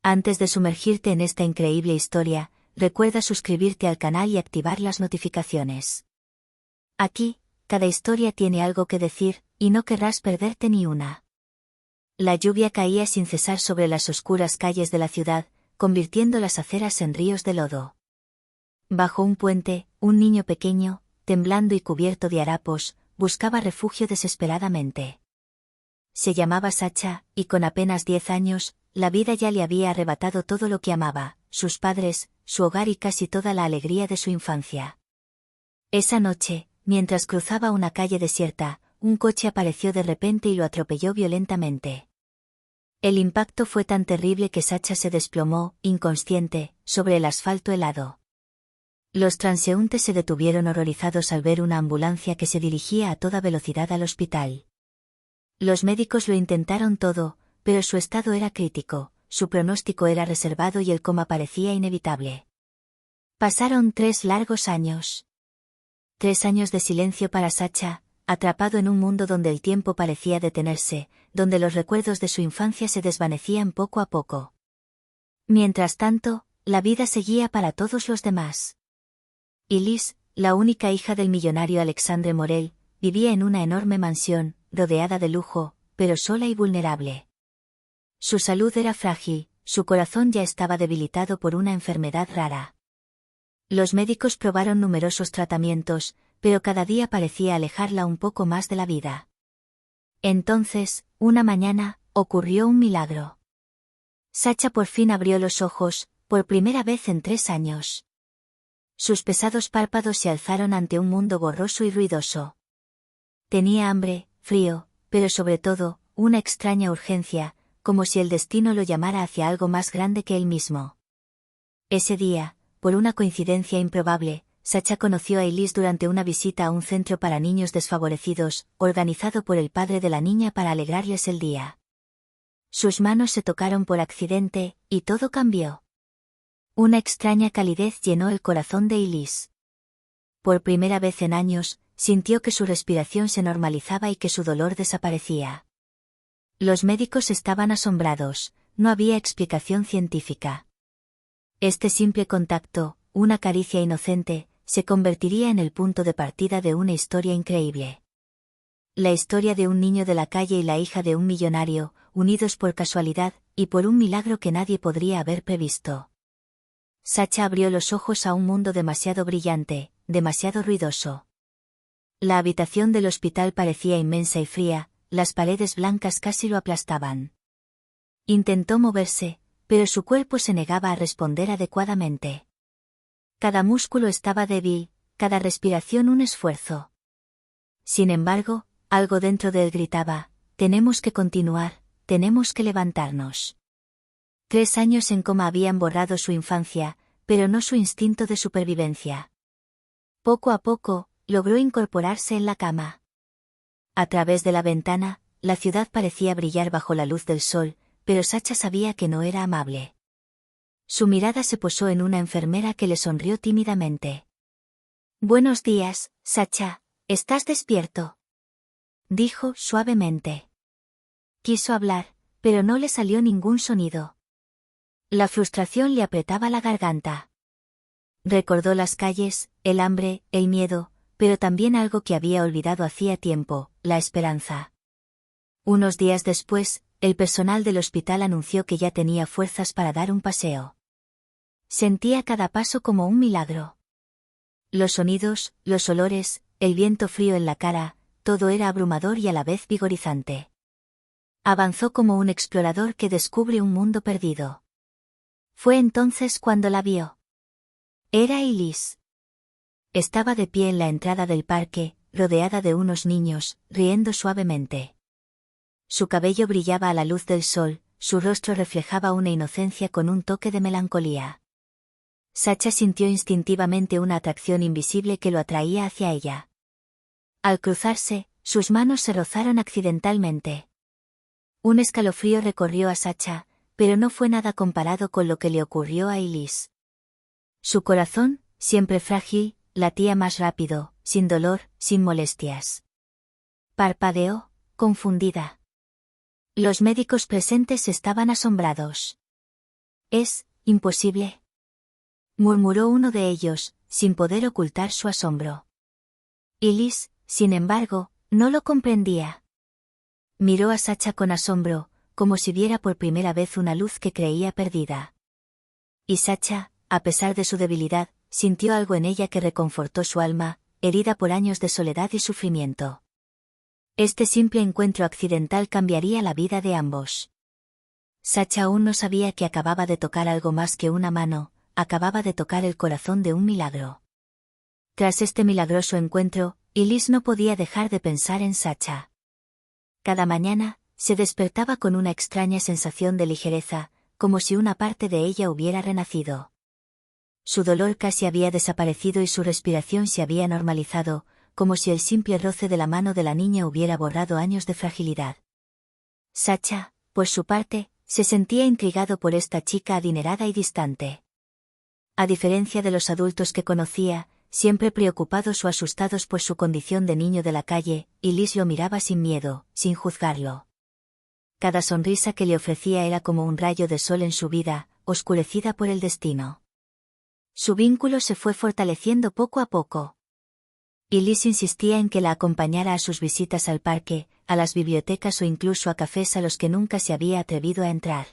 Antes de sumergirte en esta increíble historia, recuerda suscribirte al canal y activar las notificaciones. Aquí, cada historia tiene algo que decir, y no querrás perderte ni una. La lluvia caía sin cesar sobre las oscuras calles de la ciudad, convirtiendo las aceras en ríos de lodo. Bajo un puente, un niño pequeño, temblando y cubierto de harapos, buscaba refugio desesperadamente. Se llamaba Sacha, y con apenas 10 años, la vida ya le había arrebatado todo lo que amaba, sus padres, su hogar y casi toda la alegría de su infancia. Esa noche, mientras cruzaba una calle desierta, un coche apareció de repente y lo atropelló violentamente. El impacto fue tan terrible que Sacha se desplomó, inconsciente, sobre el asfalto helado. Los transeúntes se detuvieron horrorizados al ver una ambulancia que se dirigía a toda velocidad al hospital. Los médicos lo intentaron todo, pero su estado era crítico, su pronóstico era reservado y el coma parecía inevitable. Pasaron 3 largos años. 3 años de silencio para Sacha, atrapado en un mundo donde el tiempo parecía detenerse, donde los recuerdos de su infancia se desvanecían poco a poco. Mientras tanto, la vida seguía para todos los demás. Elise, la única hija del millonario Alexandre Morel, vivía en una enorme mansión, rodeada de lujo, pero sola y vulnerable. Su salud era frágil, su corazón ya estaba debilitado por una enfermedad rara. Los médicos probaron numerosos tratamientos, pero cada día parecía alejarla un poco más de la vida. Entonces, una mañana, ocurrió un milagro. Sacha por fin abrió los ojos, por primera vez en 3 años. Sus pesados párpados se alzaron ante un mundo borroso y ruidoso. Tenía hambre, frío, pero sobre todo, una extraña urgencia, como si el destino lo llamara hacia algo más grande que él mismo. Ese día, por una coincidencia improbable, Sacha conoció a Elise durante una visita a un centro para niños desfavorecidos, organizado por el padre de la niña para alegrarles el día. Sus manos se tocaron por accidente, y todo cambió. Una extraña calidez llenó el corazón de Elise. Por primera vez en años, sintió que su respiración se normalizaba y que su dolor desaparecía. Los médicos estaban asombrados, no había explicación científica. Este simple contacto, una caricia inocente, se convertiría en el punto de partida de una historia increíble. La historia de un niño de la calle y la hija de un millonario, unidos por casualidad, y por un milagro que nadie podría haber previsto. Sacha abrió los ojos a un mundo demasiado brillante, demasiado ruidoso. La habitación del hospital parecía inmensa y fría, las paredes blancas casi lo aplastaban. Intentó moverse, pero su cuerpo se negaba a responder adecuadamente. Cada músculo estaba débil, cada respiración un esfuerzo. Sin embargo, algo dentro de él gritaba: tenemos que continuar, tenemos que levantarnos. 3 años en coma habían borrado su infancia, pero no su instinto de supervivencia. Poco a poco, logró incorporarse en la cama. A través de la ventana, la ciudad parecía brillar bajo la luz del sol, pero Sacha sabía que no era amable. Su mirada se posó en una enfermera que le sonrió tímidamente. «Buenos días, Sacha, ¿estás despierto?», dijo suavemente. Quiso hablar, pero no le salió ningún sonido. La frustración le apretaba la garganta. Recordó las calles, el hambre, el miedo, pero también algo que había olvidado hacía tiempo, la esperanza. Unos días después, el personal del hospital anunció que ya tenía fuerzas para dar un paseo. Sentía cada paso como un milagro. Los sonidos, los olores, el viento frío en la cara, todo era abrumador y a la vez vigorizante. Avanzó como un explorador que descubre un mundo perdido. Fue entonces cuando la vio. Era Elise. Estaba de pie en la entrada del parque, rodeada de unos niños, riendo suavemente. Su cabello brillaba a la luz del sol, su rostro reflejaba una inocencia con un toque de melancolía. Sacha sintió instintivamente una atracción invisible que lo atraía hacia ella. Al cruzarse, sus manos se rozaron accidentalmente. Un escalofrío recorrió a Sacha, pero no fue nada comparado con lo que le ocurrió a Elise. Su corazón, siempre frágil, latía más rápido, sin dolor, sin molestias. Parpadeó, confundida. Los médicos presentes estaban asombrados. Es imposible, murmuró uno de ellos, sin poder ocultar su asombro. Elise, sin embargo, no lo comprendía. Miró a Sacha con asombro, como si viera por primera vez una luz que creía perdida. Y Sacha, a pesar de su debilidad, sintió algo en ella que reconfortó su alma, herida por años de soledad y sufrimiento. Este simple encuentro accidental cambiaría la vida de ambos. Sacha aún no sabía que acababa de tocar algo más que una mano, acababa de tocar el corazón de un milagro. Tras este milagroso encuentro, Elise no podía dejar de pensar en Sacha. Cada mañana, se despertaba con una extraña sensación de ligereza, como si una parte de ella hubiera renacido. Su dolor casi había desaparecido y su respiración se había normalizado, como si el simple roce de la mano de la niña hubiera borrado años de fragilidad. Sacha, por su parte, se sentía intrigado por esta chica adinerada y distante. A diferencia de los adultos que conocía, siempre preocupados o asustados por su condición de niño de la calle, Elise lo miraba sin miedo, sin juzgarlo. Cada sonrisa que le ofrecía era como un rayo de sol en su vida, oscurecida por el destino. Su vínculo se fue fortaleciendo poco a poco. Elise insistía en que la acompañara a sus visitas al parque, a las bibliotecas o incluso a cafés a los que nunca se había atrevido a entrar.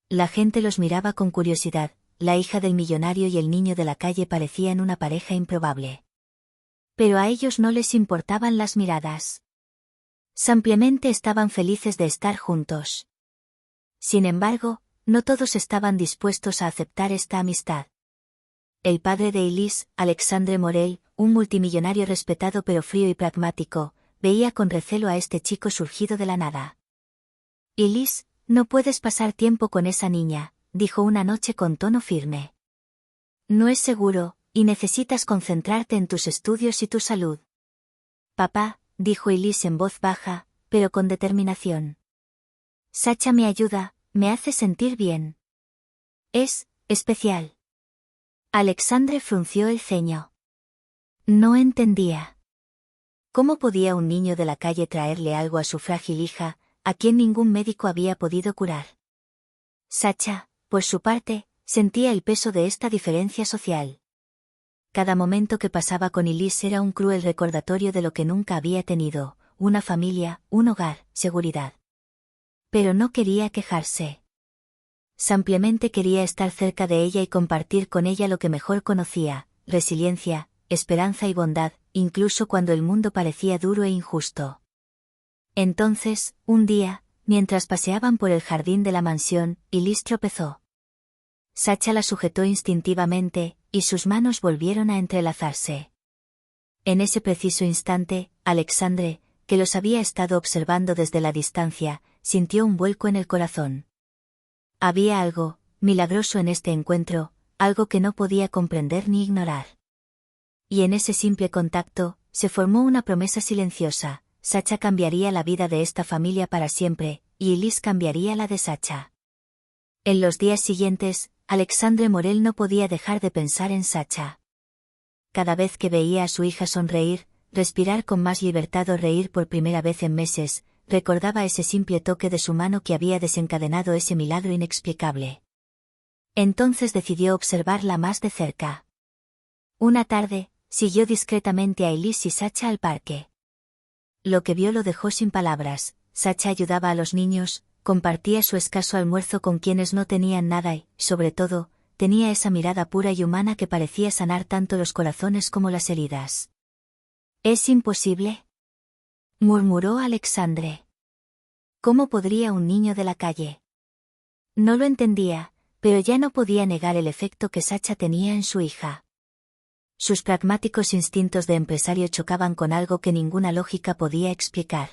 La gente los miraba con curiosidad, la hija del millonario y el niño de la calle parecían una pareja improbable. Pero a ellos no les importaban las miradas. Simplemente estaban felices de estar juntos. Sin embargo, no todos estaban dispuestos a aceptar esta amistad. El padre de Elise, Alexandre Morel, un multimillonario respetado pero frío y pragmático, veía con recelo a este chico surgido de la nada. Elise, no puedes pasar tiempo con esa niña, dijo una noche con tono firme. No es seguro, y necesitas concentrarte en tus estudios y tu salud. Papá, dijo Elise en voz baja, pero con determinación. Sacha me ayuda, me hace sentir bien. Es especial. Alexandre frunció el ceño. No entendía. ¿Cómo podía un niño de la calle traerle algo a su frágil hija, a quien ningún médico había podido curar? Sacha, por su parte, sentía el peso de esta diferencia social. Cada momento que pasaba con Elise era un cruel recordatorio de lo que nunca había tenido, una familia, un hogar, seguridad. Pero no quería quejarse. Simplemente quería estar cerca de ella y compartir con ella lo que mejor conocía, resiliencia, esperanza y bondad, incluso cuando el mundo parecía duro e injusto. Entonces, un día, mientras paseaban por el jardín de la mansión, Elise tropezó. Sacha la sujetó instintivamente, y sus manos volvieron a entrelazarse. En ese preciso instante, Alexandre, que los había estado observando desde la distancia, sintió un vuelco en el corazón. Había algo milagroso en este encuentro, algo que no podía comprender ni ignorar. Y en ese simple contacto, se formó una promesa silenciosa: Sacha cambiaría la vida de esta familia para siempre, y Elise cambiaría la de Sacha. En los días siguientes, Alexandre Morel no podía dejar de pensar en Sacha. Cada vez que veía a su hija sonreír, respirar con más libertad o reír por primera vez en meses, recordaba ese simple toque de su mano que había desencadenado ese milagro inexplicable. Entonces decidió observarla más de cerca. Una tarde, siguió discretamente a Elise y Sacha al parque. Lo que vio lo dejó sin palabras. Sacha ayudaba a los niños, compartía su escaso almuerzo con quienes no tenían nada y, sobre todo, tenía esa mirada pura y humana que parecía sanar tanto los corazones como las heridas. ¿Es imposible?, murmuró Alexandre. ¿Cómo podría un niño de la calle? No lo entendía, pero ya no podía negar el efecto que Sacha tenía en su hija. Sus pragmáticos instintos de empresario chocaban con algo que ninguna lógica podía explicar.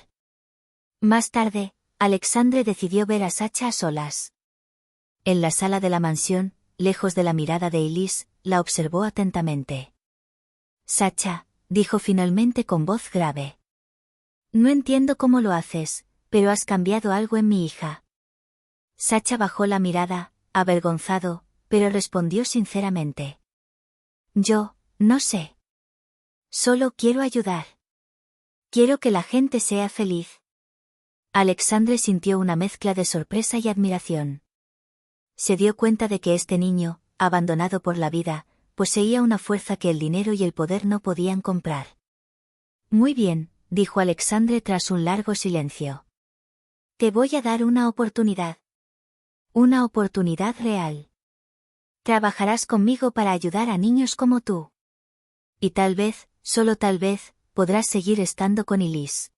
Más tarde, Alexandre decidió ver a Sacha a solas. En la sala de la mansión, lejos de la mirada de Elise, la observó atentamente. Sacha, dijo finalmente con voz grave. No entiendo cómo lo haces, pero has cambiado algo en mi hija. Sacha bajó la mirada, avergonzado, pero respondió sinceramente. Yo, no sé. Solo quiero ayudar. Quiero que la gente sea feliz. Alexandre sintió una mezcla de sorpresa y admiración. Se dio cuenta de que este niño, abandonado por la vida, poseía una fuerza que el dinero y el poder no podían comprar. Muy bien, dijo Alexandre tras un largo silencio. Te voy a dar una oportunidad. Una oportunidad real. Trabajarás conmigo para ayudar a niños como tú. Y tal vez, solo tal vez, podrás seguir estando con Elise.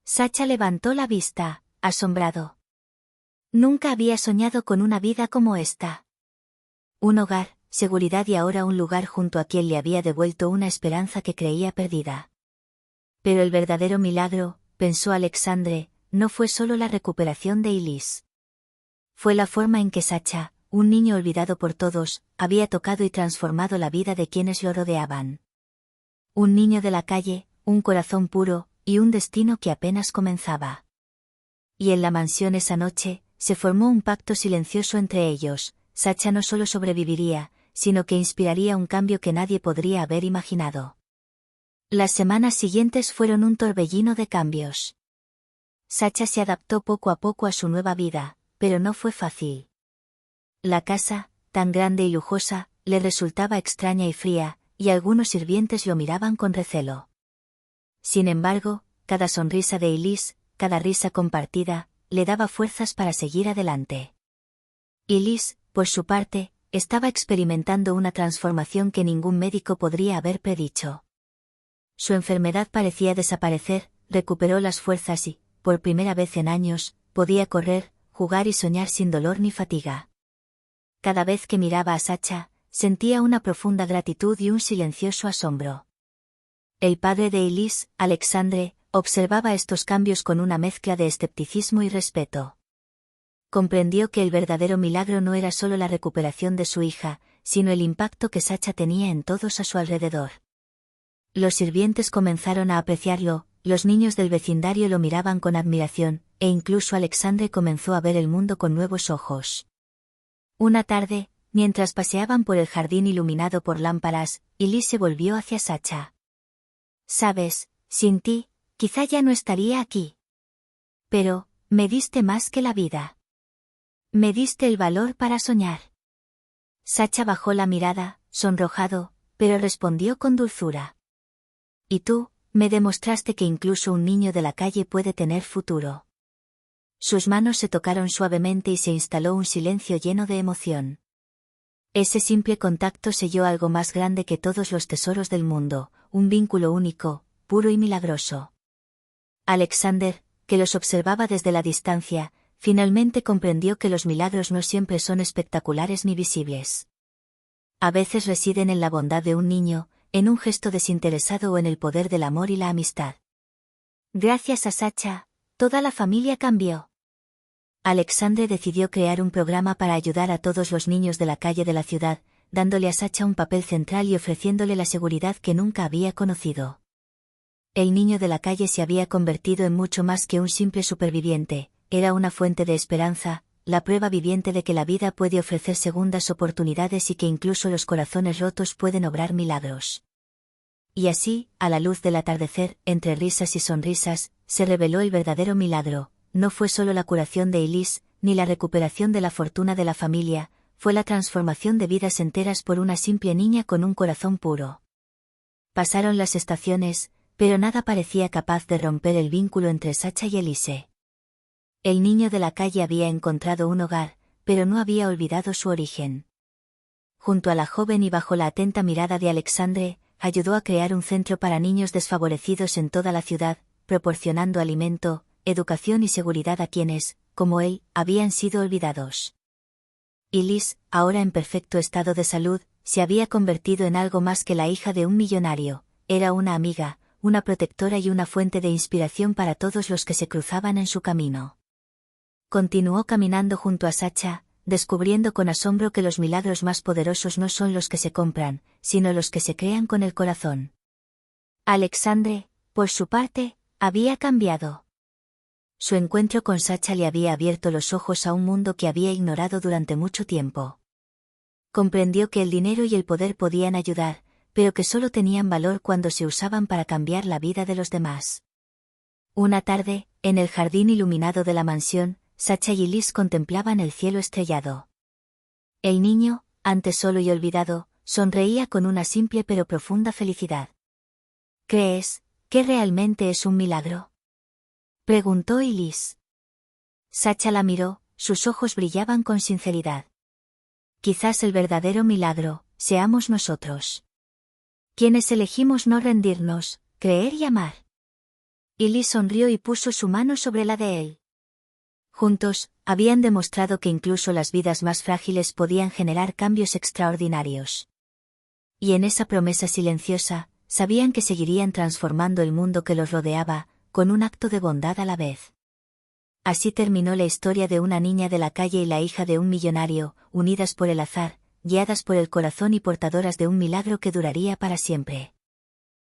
Sacha levantó la vista, asombrado. Nunca había soñado con una vida como esta. Un hogar, seguridad y ahora un lugar junto a quien le había devuelto una esperanza que creía perdida. Pero el verdadero milagro, pensó Alexandre, no fue solo la recuperación de Elise. Fue la forma en que Sacha, un niño olvidado por todos, había tocado y transformado la vida de quienes lo rodeaban. Un niño de la calle, un corazón puro, y un destino que apenas comenzaba. Y en la mansión esa noche, se formó un pacto silencioso entre ellos. Sacha no solo sobreviviría, sino que inspiraría un cambio que nadie podría haber imaginado. Las semanas siguientes fueron un torbellino de cambios. Sacha se adaptó poco a poco a su nueva vida, pero no fue fácil. La casa, tan grande y lujosa, le resultaba extraña y fría, y algunos sirvientes lo miraban con recelo. Sin embargo, cada sonrisa de Elise, cada risa compartida, le daba fuerzas para seguir adelante. Elise, por su parte, estaba experimentando una transformación que ningún médico podría haber predicho. Su enfermedad parecía desaparecer, recuperó las fuerzas y, por primera vez en años, podía correr, jugar y soñar sin dolor ni fatiga. Cada vez que miraba a Sacha, sentía una profunda gratitud y un silencioso asombro. El padre de Elise, Alexandre, observaba estos cambios con una mezcla de escepticismo y respeto. Comprendió que el verdadero milagro no era solo la recuperación de su hija, sino el impacto que Sacha tenía en todos a su alrededor. Los sirvientes comenzaron a apreciarlo, los niños del vecindario lo miraban con admiración, e incluso Alexandre comenzó a ver el mundo con nuevos ojos. Una tarde, mientras paseaban por el jardín iluminado por lámparas, Elise se volvió hacia Sacha. «Sabes, sin ti, quizá ya no estaría aquí. Pero, me diste más que la vida. Me diste el valor para soñar». Sacha bajó la mirada, sonrojado, pero respondió con dulzura. «Y tú, me demostraste que incluso un niño de la calle puede tener futuro». Sus manos se tocaron suavemente y se instaló un silencio lleno de emoción. Ese simple contacto selló algo más grande que todos los tesoros del mundo, un vínculo único, puro y milagroso. Alexander, que los observaba desde la distancia, finalmente comprendió que los milagros no siempre son espectaculares ni visibles. A veces residen en la bondad de un niño, en un gesto desinteresado o en el poder del amor y la amistad. Gracias a Sacha, toda la familia cambió. Alexandre decidió crear un programa para ayudar a todos los niños de la calle de la ciudad, dándole a Sacha un papel central y ofreciéndole la seguridad que nunca había conocido. El niño de la calle se había convertido en mucho más que un simple superviviente, era una fuente de esperanza, la prueba viviente de que la vida puede ofrecer segundas oportunidades y que incluso los corazones rotos pueden obrar milagros. Y así, a la luz del atardecer, entre risas y sonrisas, se reveló el verdadero milagro. No fue solo la curación de Elise, ni la recuperación de la fortuna de la familia, fue la transformación de vidas enteras por una simple niña con un corazón puro. Pasaron las estaciones, pero nada parecía capaz de romper el vínculo entre Sacha y Elise. El niño de la calle había encontrado un hogar, pero no había olvidado su origen. Junto a la joven y bajo la atenta mirada de Alexandre, ayudó a crear un centro para niños desfavorecidos en toda la ciudad, proporcionando alimento, educación y seguridad a quienes, como él, habían sido olvidados. Elise, ahora en perfecto estado de salud, se había convertido en algo más que la hija de un millonario, era una amiga, una protectora y una fuente de inspiración para todos los que se cruzaban en su camino. Continuó caminando junto a Sacha, descubriendo con asombro que los milagros más poderosos no son los que se compran, sino los que se crean con el corazón. Alexandre, por su parte, había cambiado. Su encuentro con Sacha le había abierto los ojos a un mundo que había ignorado durante mucho tiempo. Comprendió que el dinero y el poder podían ayudar, pero que solo tenían valor cuando se usaban para cambiar la vida de los demás. Una tarde, en el jardín iluminado de la mansión, Sacha y Elise contemplaban el cielo estrellado. El niño, antes solo y olvidado, sonreía con una simple pero profunda felicidad. ¿Crees que realmente es un milagro?, preguntó Elise. Sacha la miró, sus ojos brillaban con sinceridad. Quizás el verdadero milagro seamos nosotros, quienes elegimos no rendirnos, creer y amar. Elise sonrió y puso su mano sobre la de él. Juntos, habían demostrado que incluso las vidas más frágiles podían generar cambios extraordinarios. Y en esa promesa silenciosa, sabían que seguirían transformando el mundo que los rodeaba, con un acto de bondad a la vez. Así terminó la historia de una niña de la calle y la hija de un millonario, unidas por el azar, guiadas por el corazón y portadoras de un milagro que duraría para siempre.